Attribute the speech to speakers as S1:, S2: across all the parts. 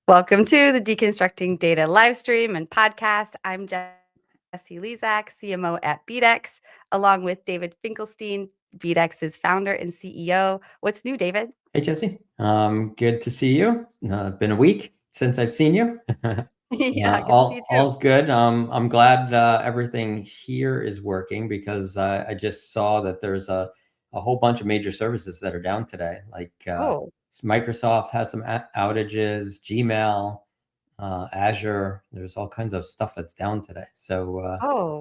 S1: Welcome to the Deconstructing Data live stream and podcast. I'm Jesse Lezak, CMO at BDEX, along with David Finkelstein, BDEX's founder and CEO. What's new, David?
S2: Hey, Jesse. Good to see you. It's been a week since I've seen you.
S1: Yeah, good to see you too.
S2: All's good. I'm glad everything here is working because I just saw that there's a whole bunch of major services that are down today. Like Microsoft has some outages, Gmail, Azure. There's all kinds of stuff that's down today. So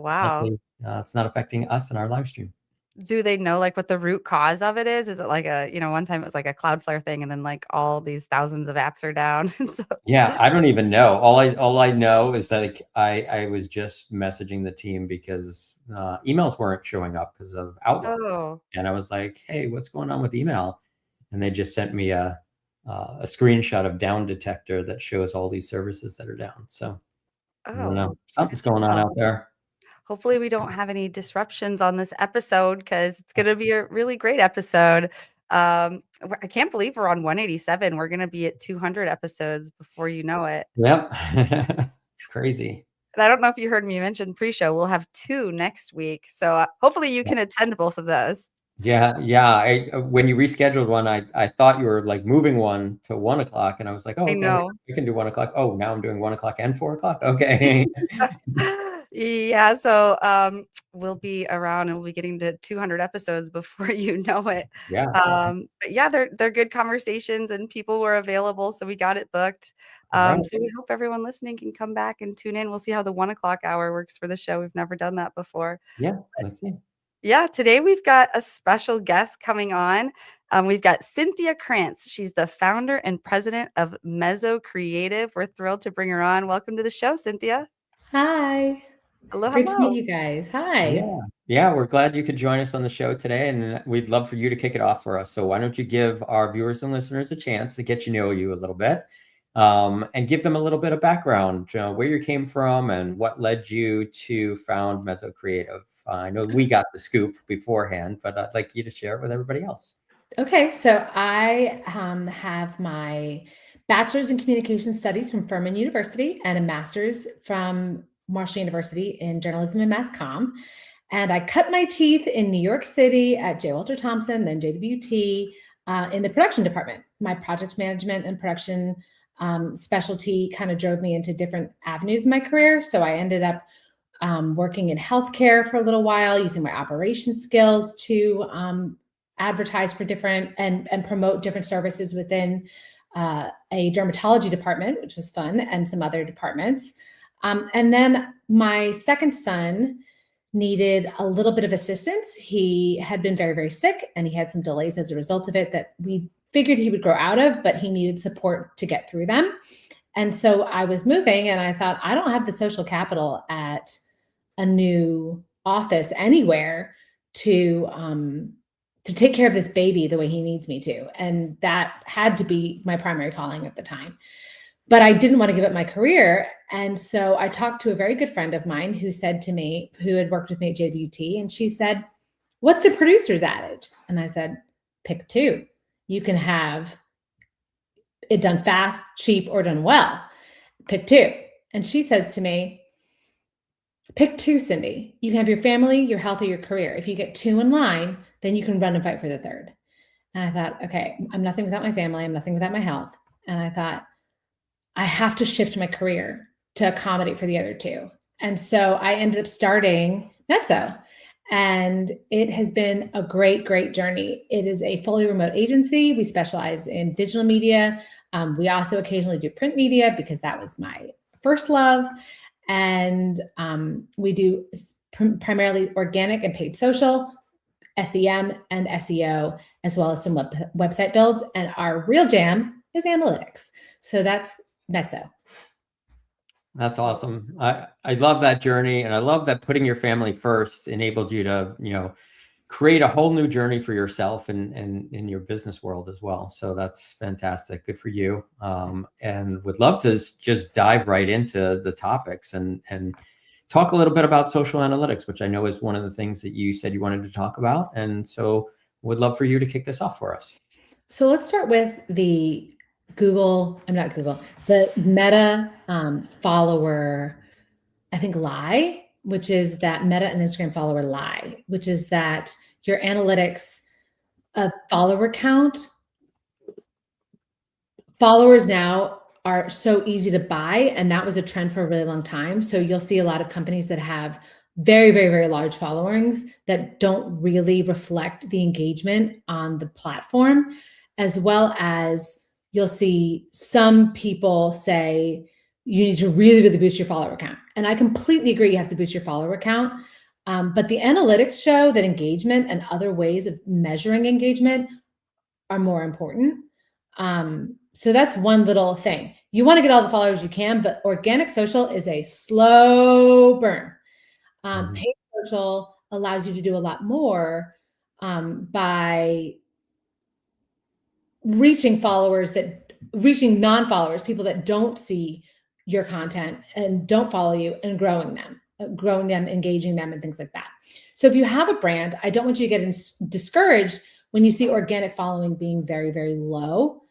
S1: wow.
S2: luckily, it's not affecting us in our live stream.
S1: Do they know like what the root cause of it is? Is it like one time it was like a Cloudflare thing and then like all these thousands of apps are down? So.
S2: Yeah, I don't even know. All I know is that I was just messaging the team because emails weren't showing up because of Outlook.
S1: Oh.
S2: And I was like, hey, what's going on with email? And they just sent me a screenshot of Down Detector that shows all these services that are down. So I don't know. Something's going on out there.
S1: Hopefully we don't have any disruptions on this episode because it's going to be a really great episode. I can't believe we're on 187. We're going to be at 200 episodes before you know it.
S2: Yep. It's crazy.
S1: And I don't know if you heard me mention pre-show. We'll have 2 next week. So hopefully you can attend both of those.
S2: Yeah. When you rescheduled one, I thought you were like moving one to 1 o'clock, and I was like, oh, okay,
S1: I know.
S2: we can do 1 o'clock. Oh, now I'm doing 1 o'clock and 4 o'clock. Okay.
S1: Yeah. So we'll be around and we'll be getting to 200 episodes before you know it.
S2: Yeah.
S1: But yeah, they're good conversations and people were available, so we got it booked.
S2: Right.
S1: So we hope everyone listening can come back and tune in. We'll see how the 1 o'clock hour works for the show. We've never done that before.
S2: Yeah, let's see.
S1: Yeah, today we've got a special guest coming on. We've got Cynthia Krantz. She's the founder and president of Mezzo Creative. We're thrilled to bring her on. Welcome to the show, Cynthia.
S3: Hi.
S1: Hello.
S3: Great to meet you guys. Hi.
S2: Yeah, we're glad you could join us on the show today, and we'd love for you to kick it off for us. So why don't you give our viewers and listeners a chance to get to know you a little bit, and give them a little bit of background, where you came from and what led you to found Mezzo Creative. I know we got the scoop beforehand, but I'd like you to share it with everybody else.
S3: Okay, so I have my bachelor's in communication studies from Furman University and a master's from Marshall University in journalism and mass comm. And I cut my teeth in New York City at J. Walter Thompson, then JWT, in the production department. My project management and production specialty kind of drove me into different avenues in my career. So I ended up working in healthcare for a little while, using my operations skills to advertise for different and promote different services within a dermatology department, which was fun, and some other departments. And then my second son needed a little bit of assistance. He had been very, very sick, and he had some delays as a result of it that we figured he would grow out of, but he needed support to get through them. And so I was moving, and I thought, I don't have the social capital at a new office anywhere to take care of this baby the way he needs me to. And that had to be my primary calling at the time. But I didn't want to give up my career. And so I talked to a very good friend of mine who said to me, who had worked with me at JWT, and she said, what's the producer's adage? And I said, pick 2. You can have it done fast, cheap, or done well. Pick 2. And she says to me, pick 2, Cindy. You can have your family, your health, or your career. If you get 2 in line, then you can run and fight for the 3rd. And I thought, okay, I'm nothing without my family. I'm nothing without my health. And I thought, I have to shift my career to accommodate for the other 2. And so I ended up starting Mezzo. And it has been a great, great journey. It is a fully remote agency. We specialize in digital media. We also occasionally do print media because that was my first love. And we do primarily organic and paid social, SEM and SEO, as well as some website builds. And our real jam is analytics. So that's Mezzo.
S2: That's awesome. I love that journey, and I love that putting your family first enabled you to, create a whole new journey for yourself and in your business world as well. So that's fantastic. Good for you. And would love to just dive right into the topics and talk a little bit about social analytics, which I know is one of the things that you said you wanted to talk about. And so would love for you to kick this off for us.
S3: So let's start with the the Meta follower, I think lie, which is that Meta and Instagram follower lie, which is that your analytics of follower count, followers now are so easy to buy. And that was a trend for a really long time. So you'll see a lot of companies that have very, very, very large followings that don't really reflect the engagement on the platform, as well as you'll see some people say you need to really, really boost your follower count. And I completely agree you have to boost your follower count. But the analytics show that engagement and other ways of measuring engagement are more important. So that's one little thing. You want to get all the followers you can, but organic social is a slow burn. Paid social allows you to do a lot more by reaching non-followers, people that don't see your content and don't follow you, and growing them, engaging them, and things like that. So if you have a brand, I don't want you to get discouraged when you see organic following being very, very low.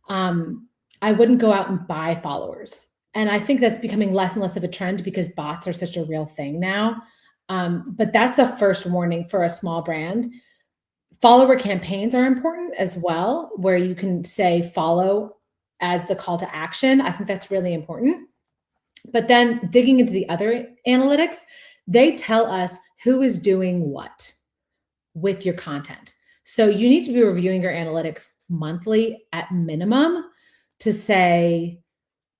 S3: I wouldn't go out and buy followers. And I think that's becoming less and less of a trend because bots are such a real thing now. But that's a first warning for a small brand. Follower campaigns are important as well, where you can say follow as the call to action. I think that's really important. But then digging into the other analytics, they tell us who is doing what with your content. So you need to be reviewing your analytics monthly at minimum to say,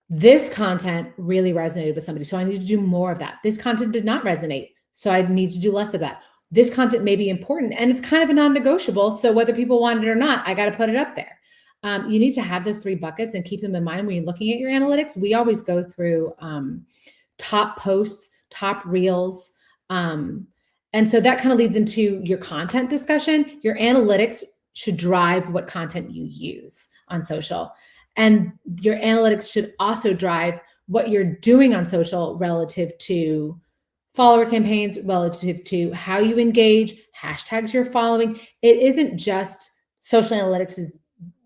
S3: this content really resonated with somebody, so I need to do more of that. This content did not resonate, so I need to do less of that. This content may be important and it's kind of a non-negotiable, so whether people want it or not, I got to put it up there. You need to have those 3 buckets and keep them in mind when you're looking at your analytics. We always go through top posts, top reels. And so that kind of leads into your content discussion. Your analytics should drive what content you use on social. And your analytics should also drive what you're doing on social relative to follower campaigns, relative to how you engage, hashtags you're following. It isn't just social analytics is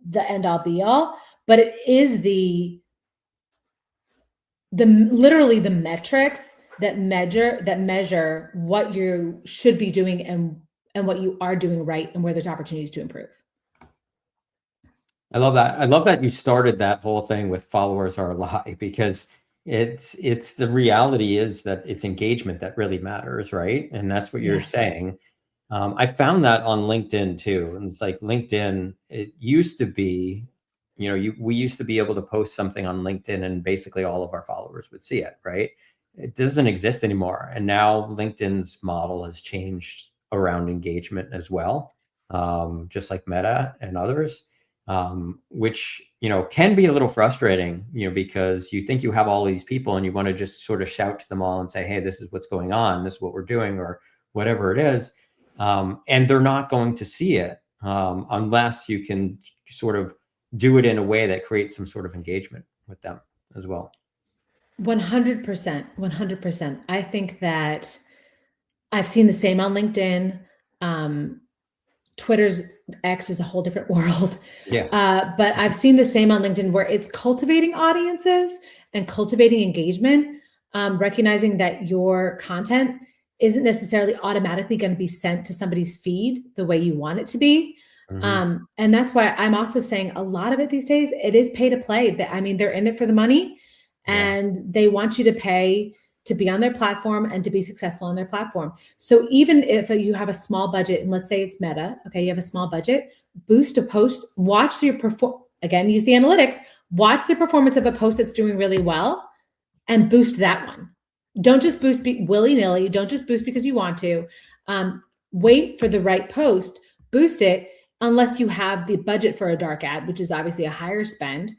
S3: the end all be all, but it is literally the metrics that measure what you should be doing and what you are doing right and where there's opportunities to improve.
S2: I love that. I love that you started that whole thing with followers are a lie, because it's the reality is that it's engagement that really matters, right? And that's what you're saying. I found that on LinkedIn too. And it's like LinkedIn, it used to be, we used to be able to post something on LinkedIn and basically all of our followers would see it, right? It doesn't exist anymore. And now LinkedIn's model has changed around engagement as well, just like Meta and others. Which, can be a little frustrating, because you think you have all these people and you want to just sort of shout to them all and say, hey, this is what's going on. This is what we're doing, or whatever it is. And they're not going to see it unless you can sort of do it in a way that creates some sort of engagement with them as well.
S3: 100%. 100%. I think that I've seen the same on LinkedIn. Twitter's X is a whole different world.
S2: Yeah.
S3: But I've seen the same on LinkedIn, where it's cultivating audiences and cultivating engagement, recognizing that your content isn't necessarily automatically going to be sent to somebody's feed the way you want it to be. Mm-hmm. And that's why I'm also saying a lot of it these days, it is pay to play. They're in it for the money, and they want you to pay to be on their platform and to be successful on their platform. So even if you have a small budget, and let's say it's Meta, okay, you have a small budget, boost a post, watch your again, use the analytics, watch the performance of a post that's doing really well and boost that one. Don't just boost willy-nilly. Don't just boost because you want to. Wait for the right post, boost it, unless you have the budget for a dark ad, which is obviously a higher spend.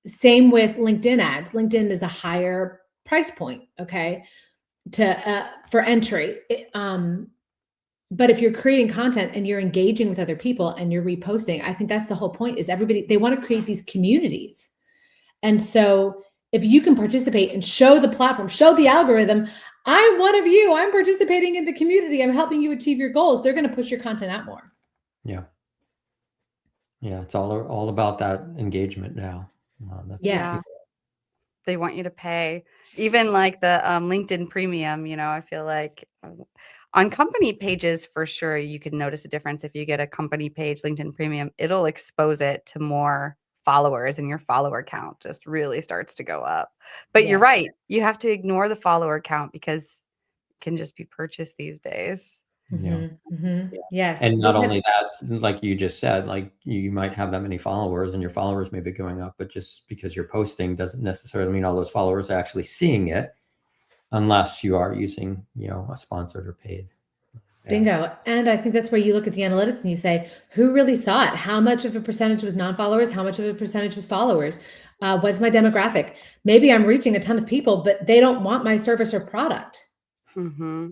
S3: Same with LinkedIn ads. LinkedIn is a higher price point, okay, for entry. But if you're creating content and you're engaging with other people and you're reposting, I think that's the whole point, is they want to create these communities. And so if you can participate and show the platform, show the algorithm, I'm one of you, I'm participating in the community, I'm helping you achieve your goals, they're going to push your content out more.
S2: Yeah. Yeah, it's all about that engagement now. That's the
S3: Yes.
S2: key.
S1: Yeah. They want you to pay. Even like the LinkedIn Premium, I feel like on company pages, for sure, you can notice a difference. If you get a company page, LinkedIn Premium, it'll expose it to more followers and your follower count just really starts to go up. But you're
S3: Yeah.
S1: right. You have to ignore the follower count because it can just be purchased these days.
S2: Yeah.
S3: Yes.
S2: And not
S3: We've had-
S2: only that, like you just said, like you might have that many followers and your followers may be going up, but just because you're posting doesn't necessarily mean all those followers are actually seeing it unless you are using, a sponsored or paid.
S3: Bingo. And I think that's where you look at the analytics and you say, who really saw it? How much of a percentage was non-followers? How much of a percentage was followers? What's my demographic? Maybe I'm reaching a ton of people, but they don't want my service or product.
S1: Mm-hmm.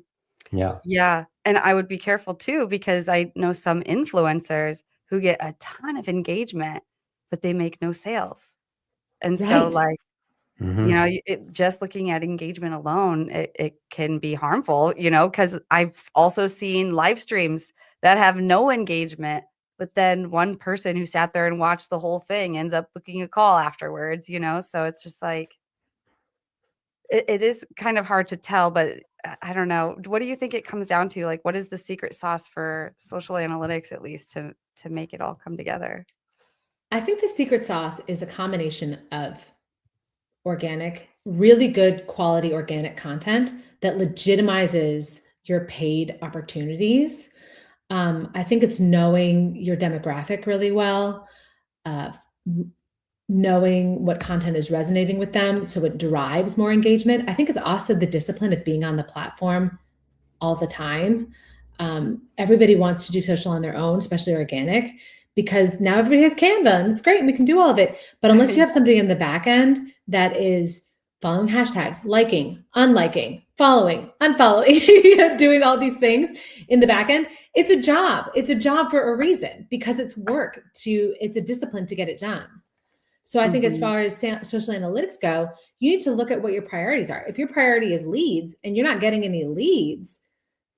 S2: Yeah.
S1: Yeah. And I would be careful too, because I know some influencers who get a ton of engagement, but they make no sales. And so
S3: Right.
S1: like,
S2: Mhm.
S1: just looking at engagement alone, it can be harmful, because I've also seen live streams that have no engagement, but then one person who sat there and watched the whole thing ends up booking a call afterwards, so it's just like, it is kind of hard to tell, but I don't know. What do you think it comes down to? Like, what is the secret sauce for social analytics, at least to make it all come together?
S3: I think the secret sauce is a combination of organic, really good quality organic content that legitimizes your paid opportunities. I think it's knowing your demographic really well, uh, knowing what content is resonating with them so it drives more engagement. I think it's also the discipline of being on the platform all the time. Everybody wants to do social on their own, especially organic, because now everybody has Canva and it's great and we can do all of it. But unless you have somebody in the back end that is following hashtags, liking, unliking, following, unfollowing, doing all these things in the back end, it's a job. It's a job for a reason because it's work it's a discipline to get it done. So I think as
S1: Mhm.
S3: far as social analytics go, you need to look at what your priorities are. If your priority is leads and you're not getting any leads,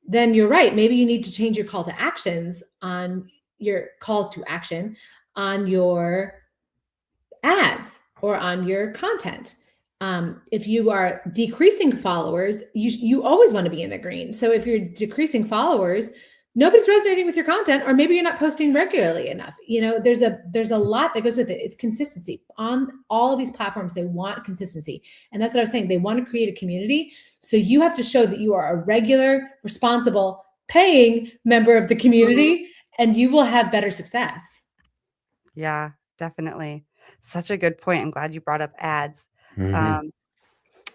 S3: then you're right. Maybe you need to change your call to actions on your calls to action on your ads or on your content. If you are decreasing followers, you always want to be in the green. So if you're decreasing followers, nobody's resonating with your content, or maybe you're not posting regularly enough. There's a lot that goes with it. It's consistency on all of these platforms. They want consistency, and that's what I was saying. They want to create a community. So you have to show that you are a regular, responsible, paying member of the community, and you will have better success.
S1: Yeah, definitely. Such a good point. I'm glad you brought up ads.
S2: Mhm.
S1: Um,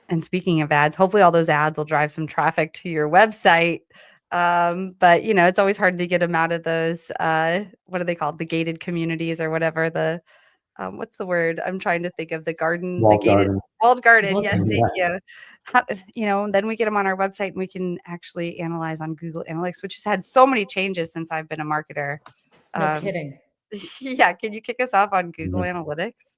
S1: and speaking of ads, hopefully all those ads will drive some traffic to your website. But it's always hard to get them out of those, what are they called? The gated communities or whatever. What's the word? I'm trying to think of the
S2: Walled
S1: gated
S2: garden.
S1: walled garden.
S3: Well,
S1: Yes,
S2: Yeah.
S1: thank you. Then we get them on our website and we can actually analyze on Google Analytics, which has had so many changes since I've been a marketer.
S3: no
S1: Um,
S3: kidding.
S1: yeah, can you kick us off on Google
S2: Mhm.
S1: Analytics?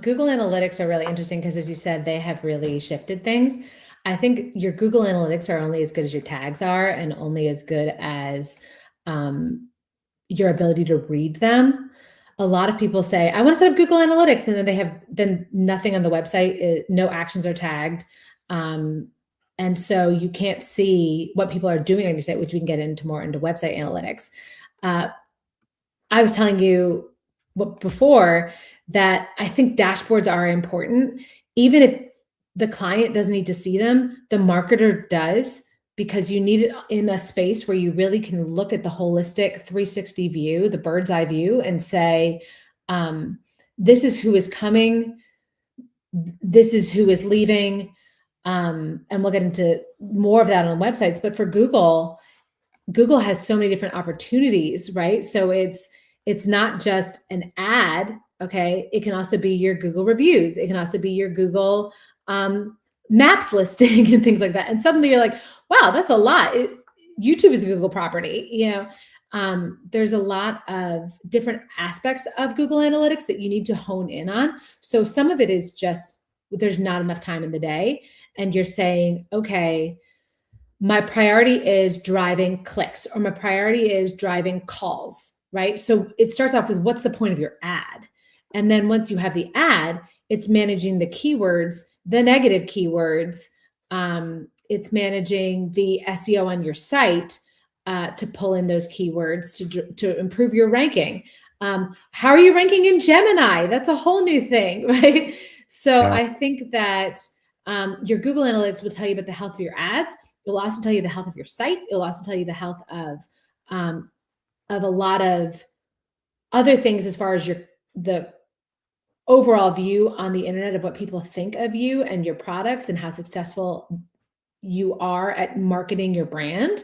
S3: Google Analytics are really interesting because, as you said, they have really shifted things. I think your Google Analytics are only as good as your tags are, and only as good as your ability to read them. A lot of people say, "I want to set up Google Analytics," and then they have nothing on the website. No actions are tagged, and so you can't see what people are doing on your site, which we can get into more into website analytics. I was telling you before that I think dashboards are important, even if the client doesn't need to see them, the marketer does, because you need it in a space where you really can look at the holistic 360 view, the bird's eye view, and say, this is who is coming, this is who is leaving. And we'll get into more of that on websites. But for Google has so many different opportunities, right? So it's not just an ad, okay? It can also be your Google reviews. It can also be your Google Maps listing and things like that. And suddenly you're like, wow, that's a lot. YouTube is a Google property, there's a lot of different aspects of Google Analytics that you need to hone in on. So some of it is just there's not enough time in the day, and you're saying, okay, my priority is driving clicks, or my priority is driving calls. right? So it starts off with what's the point of your ad? And then once you have the ad, it's managing the keywords, the negative keywords. It's managing the SEO on your site to pull in those keywords to improve your ranking. How are you ranking in Gemini? That's a whole new thing, right? So
S2: Yeah.
S3: I think that your Google Analytics will tell you about the health of your ads. It will also tell you the health of your site. It will also tell you the health of a lot of other things as far as the overall view on the internet of what people think of you and your products and how successful you are at marketing your brand.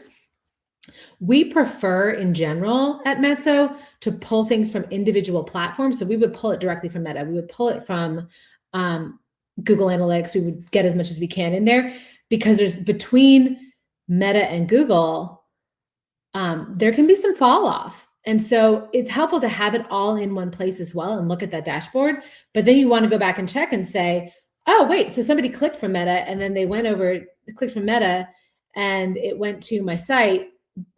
S3: We prefer in general at Mezzo to pull things from individual platforms. So we would pull it directly from Meta. We would pull it from Google Analytics. We would get as much as we can in there because there's between Meta and Google, there can be some fall off. And so it's helpful to have it all in one place as well and look at that dashboard. But then you want to go back and check and say, oh, wait, so somebody clicked from Meta and then they clicked from Meta and it went to my site.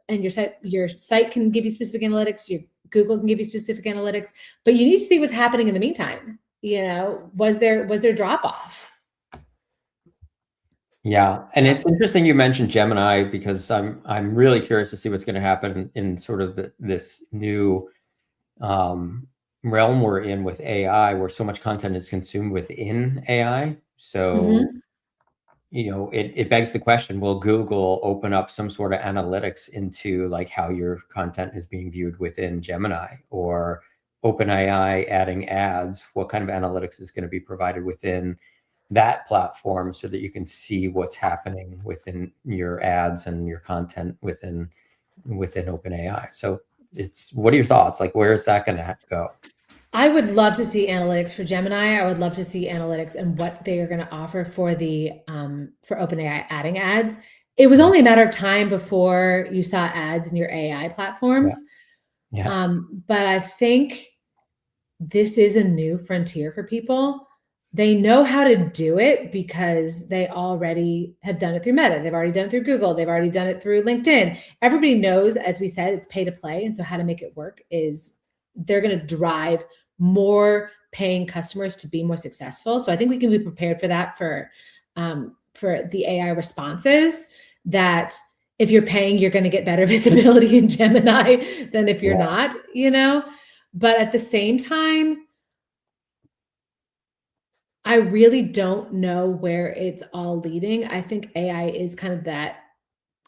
S3: And your site can give you specific analytics, your Google can give you specific analytics, but you need to see what's happening in the meantime. You know, was there drop off?
S2: Yeah, and it's interesting you mentioned Gemini because I'm really curious to see what's going to happen in sort of this new realm we're in with AI, where so much content is consumed within AI. So, you know, it begs the question: will Google open up some sort of analytics into like how your content is being viewed within Gemini, or OpenAI adding ads? What kind of analytics is going to be provided within that platform so that you can see what's happening within your ads and your content within OpenAI? So what are your thoughts? Like, where is that going to go?
S3: I would love to see analytics for Gemini. I would love to see analytics and what they are going to offer for the for OpenAI adding ads. It was only a matter of time before you saw ads in your AI platforms.
S2: Yeah.
S3: But I think this is a new frontier for people. They know how to do it because they already have done it through Meta. They've already done it through Google. They've already done it through LinkedIn. Everybody knows, as we said, it's pay to play. And so how to make it work is they're going to drive more paying customers to be more successful. So I think we can be prepared for that for the AI responses, that if you're paying, you're going to get better visibility in Gemini than if you're not, you know. But at the same time, I really don't know where it's all leading. I think AI is kind of that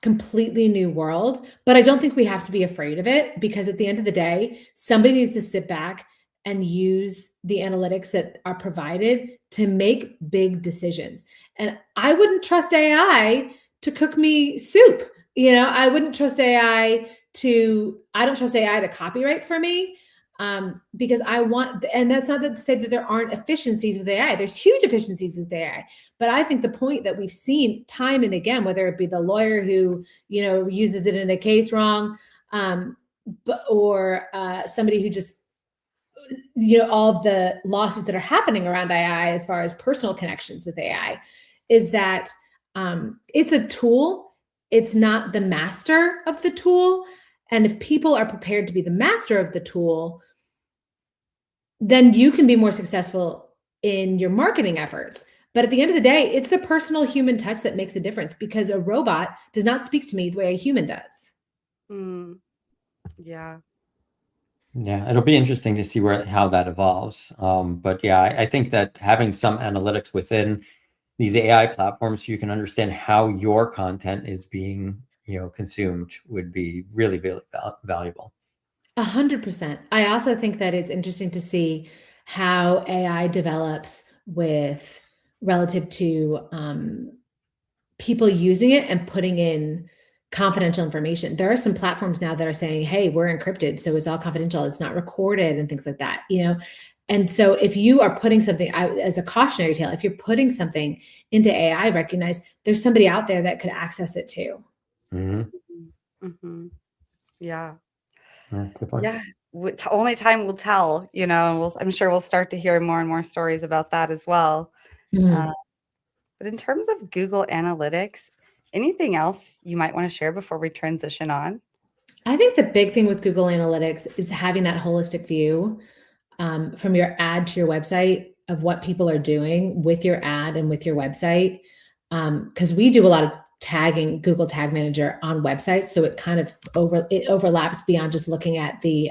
S3: completely new world, but I don't think we have to be afraid of it, because at the end of the day, somebody needs to sit back and use the analytics that are provided to make big decisions. And I wouldn't trust AI to cook me soup. You know, I don't trust AI to copyright for me. Because and that's not to say that there aren't efficiencies with AI. There's huge efficiencies with AI. But I think the point that we've seen time and again, whether it be the lawyer who, you know, uses it in a case wrong, or somebody who just, you know, all of the lawsuits that are happening around AI as far as personal connections with AI, is that it's a tool. It's not the master of the tool. And if people are prepared to be the master of the tool, then you can be more successful in your marketing efforts. But at the end of the day, it's the personal human touch that makes a difference, because a robot does not speak to me the way a human does.
S1: Yeah.
S2: Yeah, it'll be interesting to see how that evolves. But yeah, I think that having some analytics within these AI platforms, so you can understand how your content is being, you know, consumed, would be really, really valuable.
S3: 100%. I also think that it's interesting to see how AI develops relative to people using it and putting in confidential information. There are some platforms now that are saying, hey, we're encrypted, so it's all confidential, it's not recorded, and things like that, you know? And so if you are putting something out as a cautionary tale, if you're putting something into AI, recognize there's somebody out there that could access it too.
S1: Yeah.
S2: Good point.
S1: Yeah. Only time will tell, you know, and I'm sure we'll start to hear more and more stories about that as well. But in terms of Google Analytics, anything else you might want to share before we transition on?
S3: I think the big thing with Google Analytics is having that holistic view from your ad to your website of what people are doing with your ad and with your website. Because we do a lot of tagging, Google Tag Manager on websites, so it kind of overlaps beyond just looking at the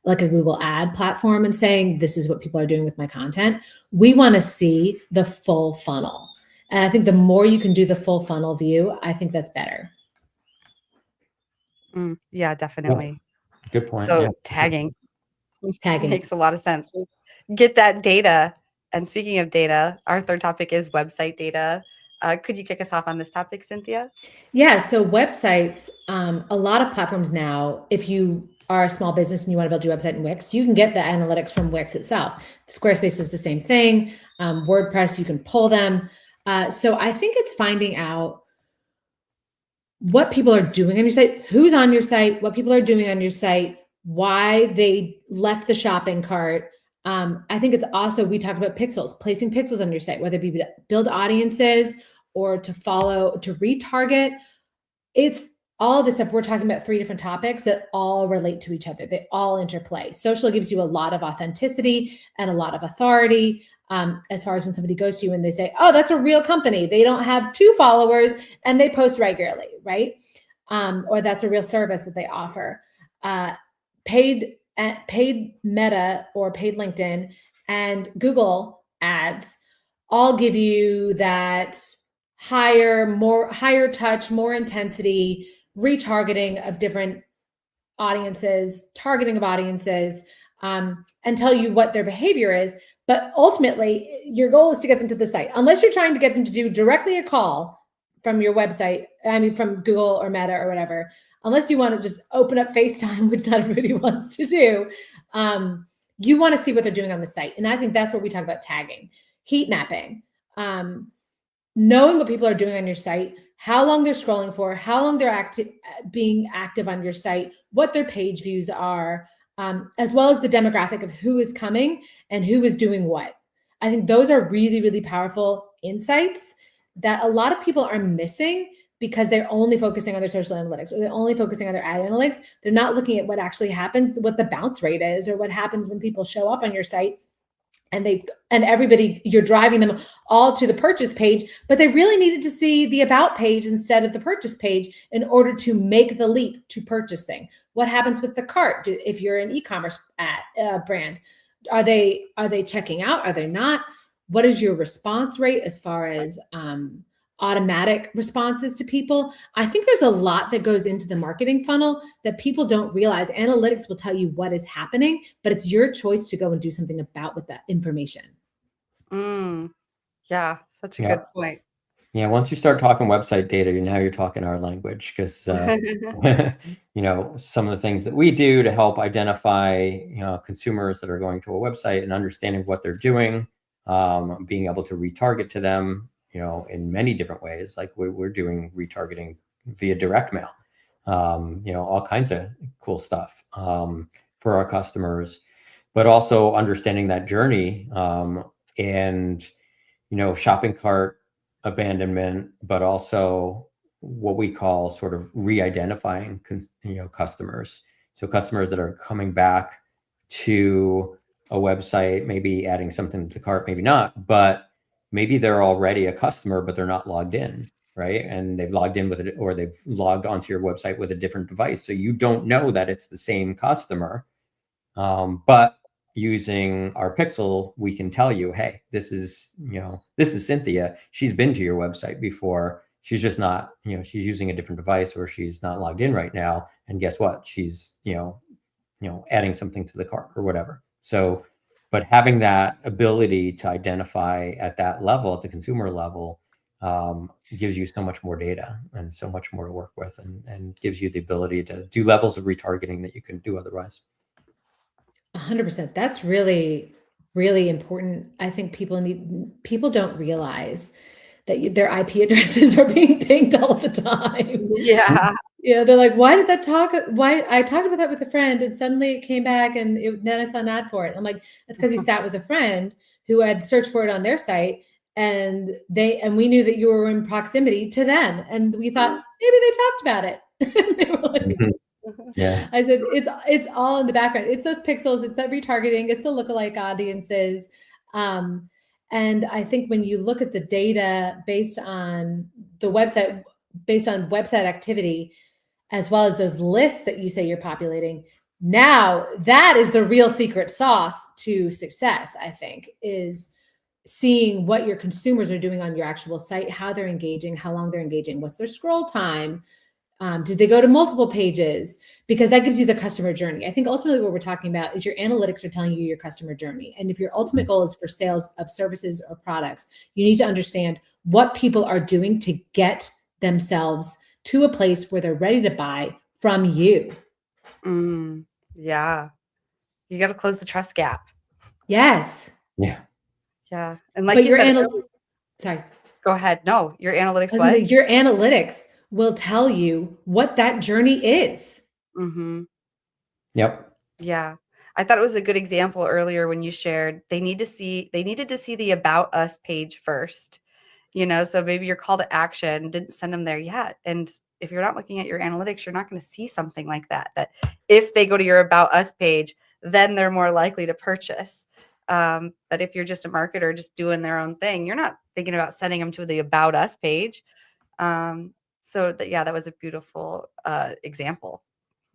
S3: like a Google ad platform and saying, this is what people are doing with my content. We want to see the full funnel. And I think the more you can do the full funnel view, I think that's better.
S1: Yeah, definitely.
S2: Good point.
S1: So
S2: Yeah.
S1: tagging
S3: Tagging.
S1: makes a lot of sense. Get that data. And speaking of data, our third topic is website data. Could you kick us off on this topic, Cynthia?
S3: Yeah, so websites, a lot of platforms now, if you are a small business and you want to build your website in Wix, you can get the analytics from Wix itself. Squarespace is the same thing. WordPress, you can pull them. So I think it's finding out what people are doing on your site, who's on your site, what people are doing on your site, why they left the shopping cart. I think it's also, we talked about pixels, placing pixels on your site, whether it be to build audiences or to follow, to retarget. It's all of this stuff. We're talking about 3 different topics that all relate to each other. They all interplay. Social gives you a lot of authenticity and a lot of authority. As far as when somebody goes to you and they say, oh, that's a real company. They don't have 2 followers and they post regularly, right? Or that's a real service that they offer. Paid Meta or paid LinkedIn and Google ads all give you that higher touch, more intensity, retargeting of different audiences, targeting of audiences, and tell you what their behavior is. But ultimately, your goal is to get them to the site. Unless you're trying to get them to do directly a call from your website, from Google or Meta or whatever, unless you want to just open up FaceTime, which not everybody wants to do, you want to see what they're doing on the site. And I think that's where we talk about tagging, heat mapping, knowing what people are doing on your site, how long they're scrolling for, how long they're being active on your site, what their page views are, as well as the demographic of who is coming and who is doing what. I think those are really, really powerful insights that a lot of people are missing because they're only focusing on their social analytics or they're only focusing on their ad analytics. They're not looking at what actually happens, what the bounce rate is, or what happens when people show up on your site and everybody, you're driving them all to the purchase page, but they really needed to see the about page instead of the purchase page in order to make the leap to purchasing. What happens with the cart? If you're an e-commerce brand, are they checking out? Are they not? What is your response rate as far as automatic responses to people? I think there's a lot that goes into the marketing funnel that people don't realize. Analytics will tell you what is happening, but it's your choice to go and do something about with that information.
S1: Yeah, such a good point.
S2: Yeah, once you start talking website data, you're talking our language because some of the things that we do to help identify consumers that are going to a website and understanding what they're doing, being able to retarget to them, in many different ways. Like we're doing retargeting via direct mail, all kinds of cool stuff for our customers, but also understanding that journey and shopping cart abandonment, but also what we call sort of re-identifying customers. So customers that are coming back to a website, maybe adding something to the cart, maybe not, but maybe they're already a customer, but they're not logged in, right? And they've logged in with it, or they've logged onto your website with a different device. So you don't know that it's the same customer, but using our pixel, we can tell you, hey, this is Cynthia. She's been to your website before. She's just not, she's using a different device or she's not logged in right now. And guess what? She's, adding something to the cart or whatever. So, but having that ability to identify at that level, at the consumer level, gives you so much more data and so much more to work with and gives you the ability to do levels of retargeting that you couldn't do otherwise.
S3: 100%. That's really, really important. I think people don't realize that their IP addresses are being pinged all the time.
S1: Yeah.
S3: Yeah, they're like, why I talked about that with a friend and suddenly it came back and then I saw an ad for it. I'm like, that's because you sat with a friend who had searched for it on their site and we knew that you were in proximity to them. And we thought maybe they talked about it. They were like,
S2: Yeah.
S3: I said, it's all in the background. It's those pixels, it's that retargeting, it's the lookalike audiences. And I think when you look at the data based on the website, based on website activity, as well as those lists that you say you're populating, now that is the real secret sauce to success, I think, is seeing what your consumers are doing on your actual site, how they're engaging, how long they're engaging, what's their scroll time, did they go to multiple pages? Because that gives you the customer journey. I think ultimately what we're talking about is your analytics are telling you your customer journey. And if your ultimate goal is for sales of services or products, you need to understand what people are doing to get themselves to a place where they're ready to buy from you.
S1: Yeah. You got to close the trust gap.
S3: Yes.
S2: Yeah.
S1: Yeah. And like
S3: But
S1: you
S3: your
S1: said,
S3: sorry.
S1: go ahead. No, your analytics.
S3: I was gonna say, your analytics will tell you what that journey is.
S1: Mm-hmm.
S2: Yep.
S1: Yeah. I thought it was a good example earlier when you shared they needed to see the About Us page first, so maybe your call to action didn't send them there yet. And if you're not looking at your analytics, you're not going to see something like that if they go to your About Us page, then they're more likely to purchase. But if you're just a marketer just doing their own thing, you're not thinking about sending them to the About Us page. That was a beautiful example.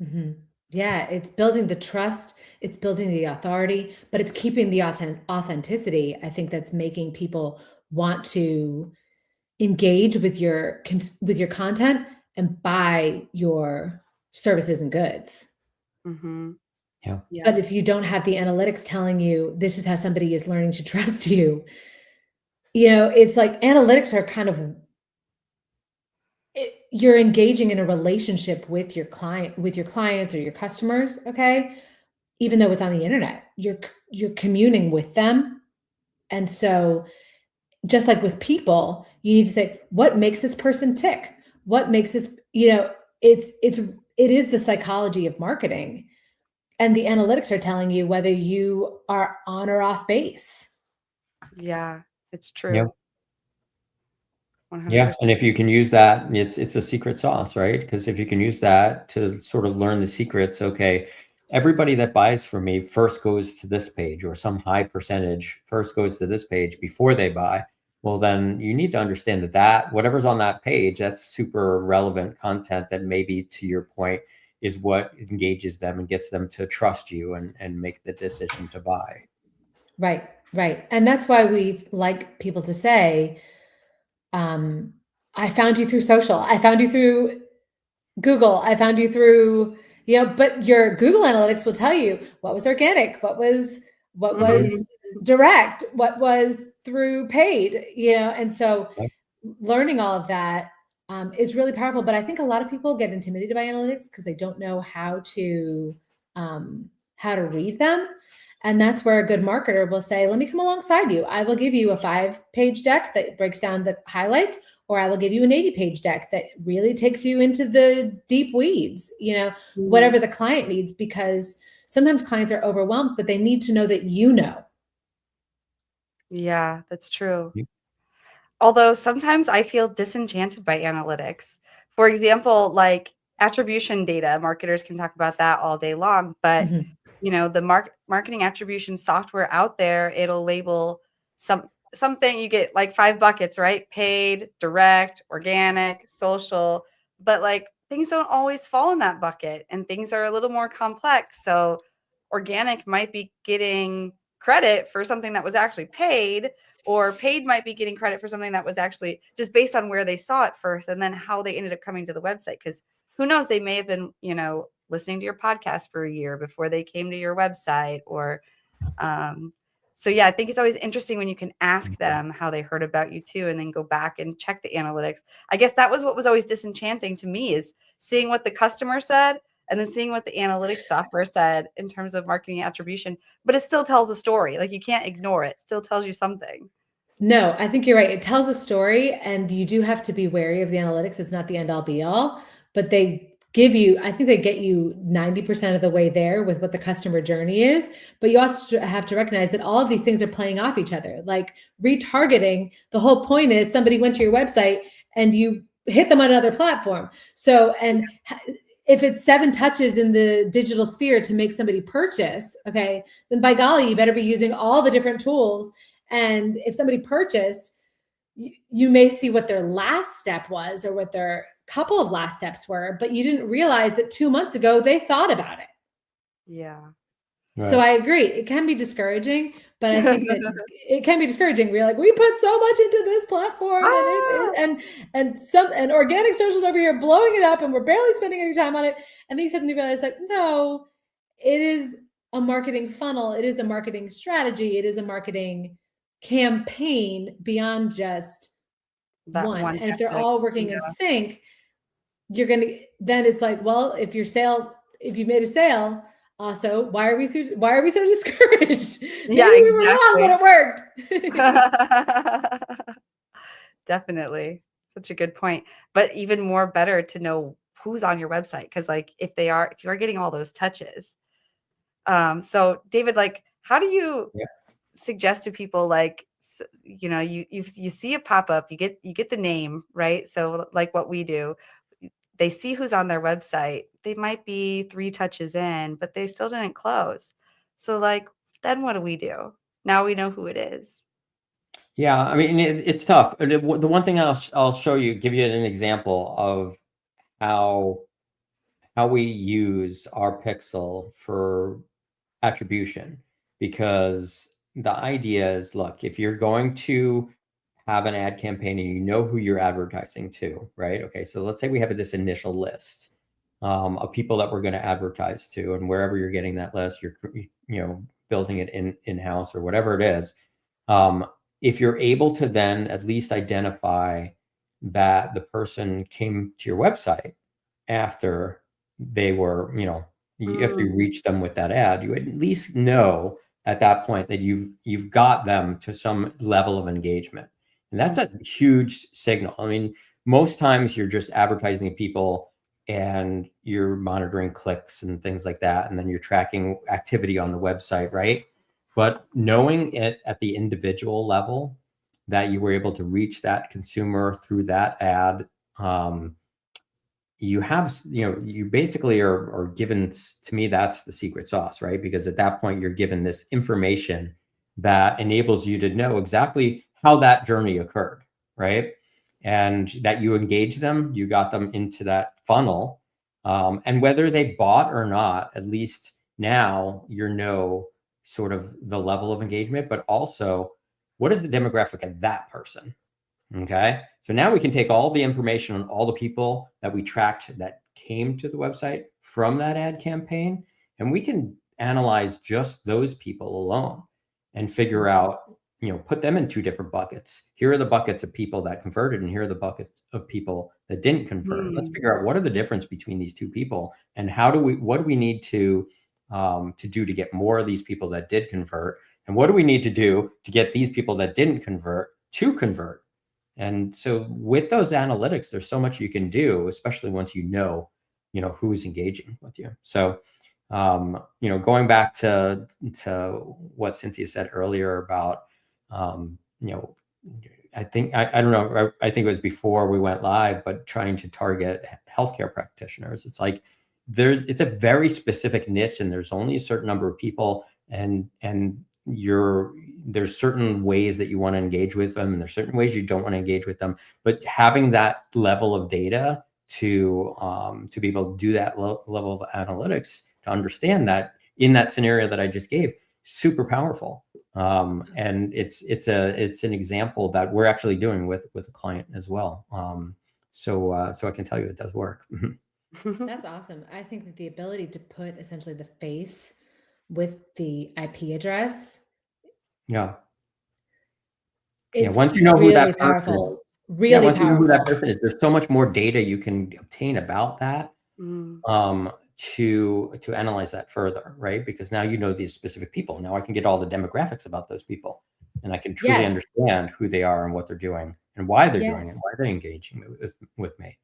S3: Mm-hmm. Yeah, it's building the trust, it's building the authority, but it's keeping the authenticity. I think that's making people want to engage with your content and buy your services and goods.
S1: Mm-hmm.
S2: Yeah.
S3: But if you don't have the analytics telling you this is how somebody is learning to trust you, it's like analytics are kind of, you're engaging in a relationship with your clients or your customers. Okay. Even though it's on the internet, you're communing with them. And so just like with people, you need to say, what makes this person tick? What makes this, it is the psychology of marketing. And the analytics are telling you whether you are on or off base.
S1: Yeah, it's true.
S2: Yep.
S1: 100%.
S2: Yeah. And if you can use that, it's a secret sauce, right? Because if you can use that to sort of learn the secrets, okay, everybody that buys from me first goes to this page, or some high percentage first goes to this page before they buy. Well, then you need to understand that whatever's on that page, that's super relevant content that maybe, to your point, is what engages them and gets them to trust you and make the decision to buy.
S3: Right, right. And that's why we like people to say, I found you through social. I found you through Google. I found you through, but your Google Analytics will tell you what was organic, what was direct, what was through paid, and so learning all of that is really powerful. But I think a lot of people get intimidated by analytics because they don't know how to read them. And that's where a good marketer will say, let me come alongside you. I will give you a 5-page deck that breaks down the highlights, or I will give you an 80-page deck that really takes you into the deep weeds, whatever the client needs, because sometimes clients are overwhelmed, but they need to know that
S1: Yeah, that's true. Although sometimes I feel disenchanted by analytics. For example, like attribution data, marketers can talk about that all day long, but the marketing attribution software out there, it'll label something, you get like 5 buckets, right? Paid, direct, organic, social, but like things don't always fall in that bucket and things are a little more complex. So organic might be getting credit for something that was actually paid, or paid might be getting credit for something that was actually just based on where they saw it first and then how they ended up coming to the website. Because who knows, they may have been, listening to your podcast for a year before they came to your website, or so yeah, I think it's always interesting when you can ask them how they heard about you too, and then go back and check the analytics. I guess that was what was always disenchanting to me, is seeing what the customer said and then seeing what the analytics software said in terms of marketing attribution, but it still tells a story. Like you can't ignore it. It still tells you something.
S3: No, I think you're right. It tells a story, and you do have to be wary of the analytics. It's not the end all be all, but they get you 90% of the way there with what the customer journey is. But you also have to recognize that all of these things are playing off each other. Like retargeting, the whole point is somebody went to your website and you hit them on another platform. So, and if it's 7 touches in the digital sphere to make somebody purchase, okay, then by golly, you better be using all the different tools. And if somebody purchased, you may see what their last step was or what their couple of last steps were, but you didn't realize that 2 months ago they thought about it.
S1: Yeah.
S2: Right.
S3: So I agree. It can be discouraging, but I think that it can be discouraging. We're like, we put so much into this platform and organic socials over here blowing it up and we're barely spending any time on it. And then you suddenly realize like, no, it is a marketing funnel. It is a marketing strategy. It is a marketing campaign beyond just
S1: That
S3: one.
S1: one
S3: And if they're
S1: tactic,
S3: all working in sync, then it's like, well, if you made a sale, also, why are we so discouraged? Maybe
S1: Yeah,
S3: we were wrong, but it worked.
S1: Definitely. Such a good point. But even more better to know who's on your website. Cause like if you're getting all those touches. So David, like, how do you suggest to people like, you see a pop-up, you get the name, right? So like what we do, they see who's on their website. They might be 3 touches in, but they still didn't close. So like, then what do we do? Now we know who it is.
S2: Yeah, I mean, it's tough. The one thing I'll show you, give you an example of how we use our pixel for attribution, because the idea is, look, if you're going to have an ad campaign and you know who you're advertising to, right? Okay, so let's say we have this initial list of people that we're going to advertise to, and wherever you're getting that list, you're building it in-house or whatever it is. If you're able to then at least identify that the person came to your website after they were, after you reach them with that ad, you at least know at that point that you've got them to some level of engagement. And that's a huge signal. I mean, most times you're just advertising to people and you're monitoring clicks and things like that. And then you're tracking activity on the website, right? But knowing it at the individual level, that you were able to reach that consumer through that ad, you basically are given, to me, that's the secret sauce, right? Because at that point, you're given this information that enables you to know exactly how that journey occurred, right? And that you engage them, you got them into that funnel. And whether they bought or not, at least now sort of the level of engagement, but also what is the demographic of that person? Okay, so now we can take all the information on all the people that we tracked that came to the website from that ad campaign, and we can analyze just those people alone and figure out, put them in 2 different buckets. Here are the buckets of people that converted, and here are the buckets of people that didn't convert. Let's figure out what are the difference between these 2 people, and what do we need to do to get more of these people that did convert, and what do we need to do to get these people that didn't convert to convert. And so with those analytics, there's so much you can do, especially once you know who's engaging with you. So, going back to what Cynthia said earlier about, I think, I don't know, I think it was before we went live, but trying to target healthcare practitioners. It's like, it's a very specific niche and there's only a certain number of people, and there's certain ways that you want to engage with them and there's certain ways you don't want to engage with them, but having that level of data to be able to do that level of analytics, to understand that in that scenario that I just gave, super powerful. And it's an example that we're actually doing with a client as well. So I can tell you it does work.
S3: That's awesome. I think that the ability to put essentially the face with the IP address.
S2: Yeah.
S3: It's
S2: once you know
S3: really
S2: who that
S3: powerful.
S2: person is,
S3: Really
S2: once
S3: powerful.
S2: you know who that person is, there's so much more data you can obtain about that to analyze that further, right? Because now you know these specific people. Now I can get all the demographics about those people, and I can truly understand who they are and what they're doing and why they're doing it, why they're engaging with me.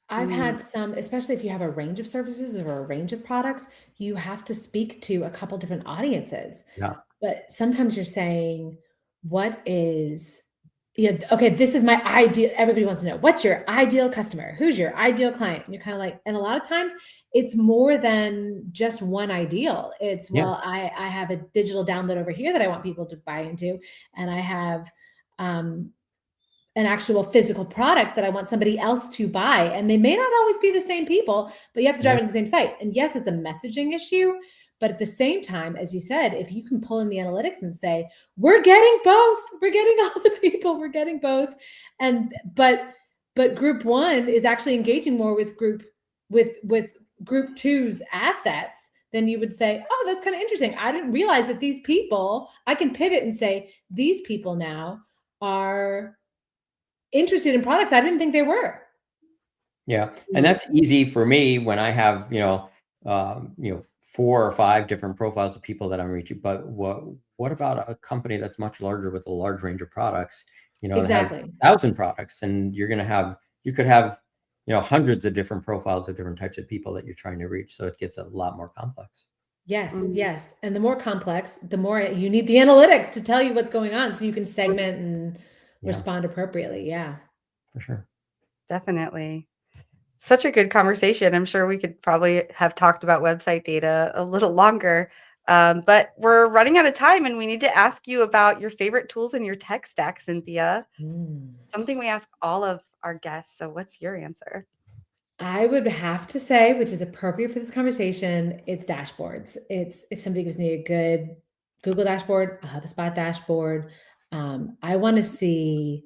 S3: I've had some, especially if you have a range of services or a range of products, you have to speak to a couple different audiences.
S2: Yeah.
S3: But sometimes you're saying, what is yeah, okay, this is my ideal. Everybody wants to know, what's your ideal customer? Who's your ideal client? And you're kind of like, and a lot of times it's more than just one ideal. It's,
S2: Yeah.
S3: well, I have a digital download over here that I want people to buy into. And I have an actual physical product that I want somebody else to buy. And they may not always be the same people, but you have to drive it to the same site. And yes, it's a messaging issue. But at the same time, as you said, if you can pull in the analytics and say, we're getting both, we're getting all the people, we're getting both. And but group one is actually engaging more with group two's assets, then you would say, oh, that's kind of interesting. I didn't realize that these people, I can pivot and say, these people now are interested in products I didn't think they were.
S2: Yeah. And that's easy for me when I have, 4 or 5 different profiles of people that I'm reaching. But what about a company that's much larger with a large range of products, that
S3: Exactly.
S2: has 1,000 products, and you could have, hundreds of different profiles of different types of people that you're trying to reach. So it gets a lot more complex.
S3: Yes, yes. And the more complex, the more you need the analytics to tell you what's going on so you can segment and respond appropriately. Yeah.
S2: For sure.
S1: Definitely. Such a good conversation. I'm sure we could probably have talked about website data a little longer, but we're running out of time and we need to ask you about your favorite tools in your tech stack, Cynthia. Something we ask all of our guests. So what's your answer?
S3: I would have to say, which is appropriate for this conversation, it's dashboards. It's if somebody gives me a good Google dashboard, a HubSpot dashboard, I want to see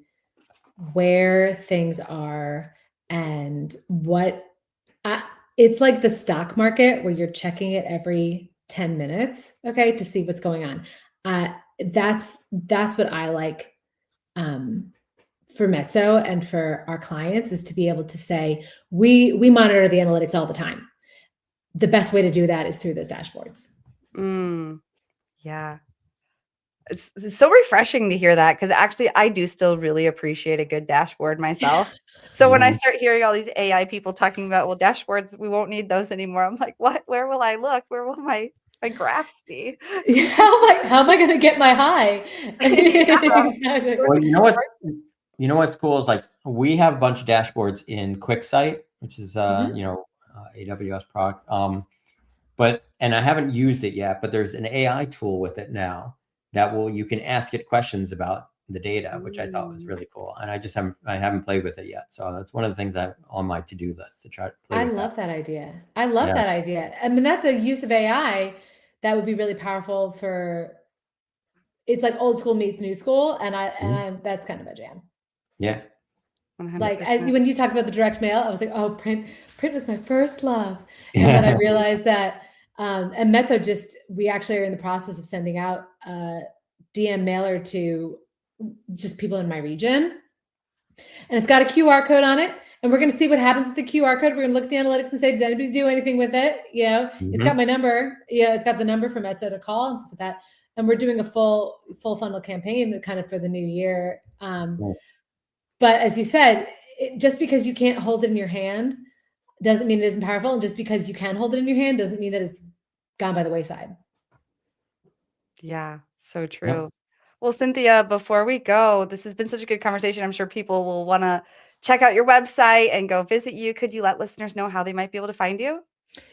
S3: where things are and it's like the stock market where you're checking it every 10 minutes, okay, to see what's going on. That's what I like for Mezzo and for our clients, is to be able to say, we monitor the analytics all the time. The best way to do that is through those dashboards.
S1: Yeah. It's so refreshing to hear that, because actually I do still really appreciate a good dashboard myself. So when I start hearing all these AI people talking about, well, dashboards, we won't need those anymore, I'm like, what? Where will I look? Where will my graphs be?
S3: Yeah, how am I going to get my high? Exactly.
S2: Well, you know what's cool is, like, we have a bunch of dashboards in QuickSight, which is AWS product. And I haven't used it yet, but there's an AI tool with it now that you can ask it questions about the data, which I thought was really cool. And I haven't played with it yet. So that's one of the things on my to-do list to try to play with.
S3: I love that idea. I love that idea. I mean, that's a use of AI that would be really powerful for, it's like old school meets new school. And that's kind of a jam.
S2: Yeah.
S1: 100%.
S3: Like when you talked about the direct mail, I was like, oh, print was my first love. And then I realized that, and Mezzo we actually are in the process of sending out a DM mailer to just people in my region. And it's got a QR code on it. And we're going to see what happens with the QR code. We're going to look at the analytics and say, did anybody do anything with it? It's got my number. It's got the number for Mezzo to call and stuff like that. And we're doing a full funnel campaign kind of for the new year. But as you said, just because you can't hold it in your hand doesn't mean it isn't powerful. And just because you can hold it in your hand doesn't mean that it's gone by the wayside.
S1: Yeah, so true. Yeah. Well, Cynthia, before we go, this has been such a good conversation. I'm sure people will want to check out your website and go visit you. Could you let listeners know how they might be able to find you?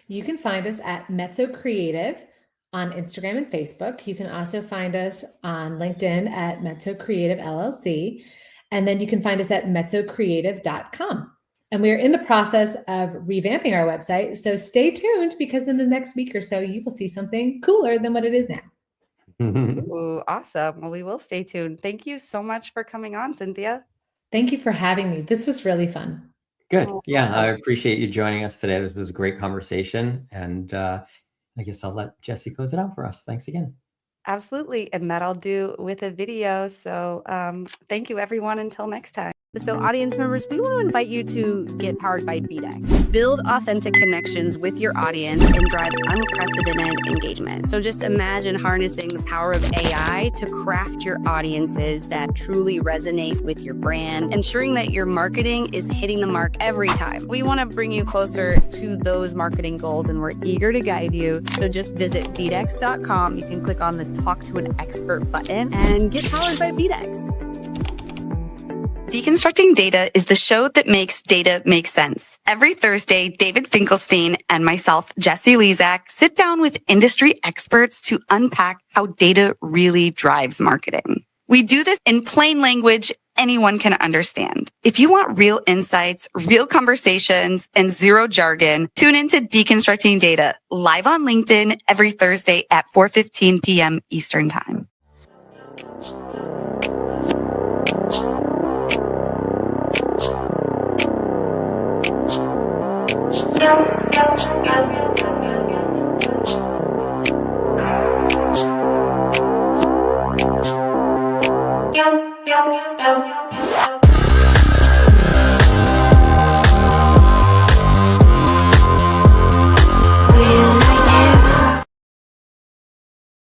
S3: You can find us at Mezzo Creative on Instagram and Facebook. You can also find us on LinkedIn at Mezzo Creative LLC. And then you can find us at mezzocreative.com. And we are in the process of revamping our website. So stay tuned, because in the next week or so, you will see something cooler than what it is now.
S1: Ooh, awesome. Well, we will stay tuned. Thank you so much for coming on, Cynthia.
S3: Thank you for having me. This was really fun.
S2: Good. Yeah, awesome. I appreciate you joining us today. This was a great conversation. And I guess I'll let Jessie close it out for us. Thanks again.
S1: Absolutely. And that I'll do with a video. So thank you, everyone. Until next time. So audience members, we want to invite you to get powered by BDEX. Build authentic connections with your audience and drive unprecedented engagement. So just imagine harnessing the power of AI to craft your audiences that truly resonate with your brand, ensuring that your marketing is hitting the mark every time. We want to bring you closer to those marketing goals, and we're eager to guide you. So just visit BDEX.com. You can click on the Talk to an Expert button and get powered by BDEX. Deconstructing Data is the show that makes data make sense. Every Thursday, David Finkelstein and myself, Jessie Lezak, sit down with industry experts to unpack how data really drives marketing. We do this in plain language anyone can understand. If you want real insights, real conversations, and zero jargon, tune into Deconstructing Data live on LinkedIn every Thursday at 4:15 p.m. Eastern Time. Yo.